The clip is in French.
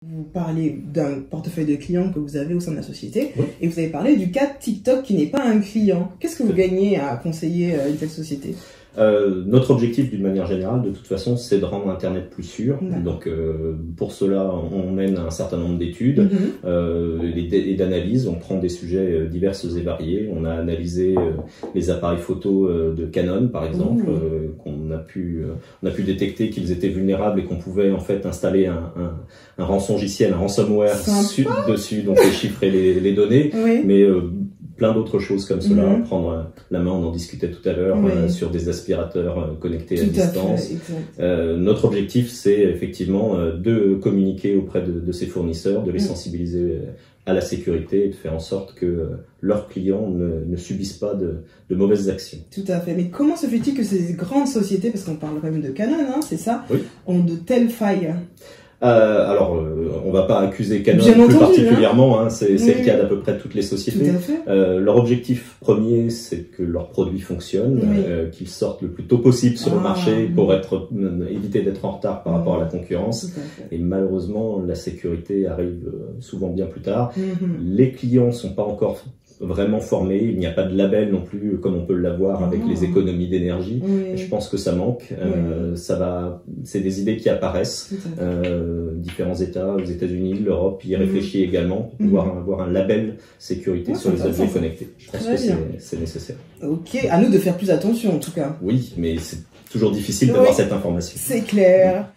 Vous parlez d'un portefeuille de clients que vous avez au sein de la société, oui. Et vous avez parlé du cas de TikTok qui n'est pas un client. Qu'est-ce que vous gagnez à conseiller une telle société? Notre objectif, d'une manière générale, de toute façon, c'est de rendre Internet plus sûr. Donc, pour cela, on mène un certain nombre d'études et d'analyses. On prend des sujets divers et variés. On a analysé les appareils photo de Canon, par exemple, qu'on a pu détecter qu'ils étaient vulnérables et qu'on pouvait en fait installer un rançongiciel, un ransomware dessus, donc chiffrer les données. Oui. Mais plein d'autres choses comme cela, prendre la main, on en discutait tout à l'heure, sur des aspirateurs connectés à distance. Notre objectif, c'est effectivement de communiquer auprès de ces fournisseurs, de les sensibiliser à la sécurité et de faire en sorte que leurs clients ne subissent pas de mauvaises actions. Tout à fait. Mais comment se fait-il que ces grandes sociétés, parce qu'on parle quand même de Canon, hein, c'est ça, oui, ont de telles failles? On va pas accuser Canon plus particulièrement, hein, c'est le cas d'à peu près toutes les sociétés. Tout à fait. Leur objectif premier, c'est que leurs produits fonctionnent, qu'ils sortent le plus tôt possible sur le marché pour éviter d'être en retard par rapport à la concurrence. Et malheureusement, la sécurité arrive souvent bien plus tard. Les clients sont pas encore vraiment formés, il n'y a pas de label non plus comme on peut l'avoir avec les économies d'énergie. Je pense que ça manque. C'est des idées qui apparaissent. Différents États, aux États-Unis, l'Europe y réfléchit également pour pouvoir avoir un label sécurité sur les objets connectés. Je pense que c'est nécessaire. Ok, à nous de faire plus attention en tout cas. Oui, mais c'est toujours difficile d'avoir cette information. C'est clair.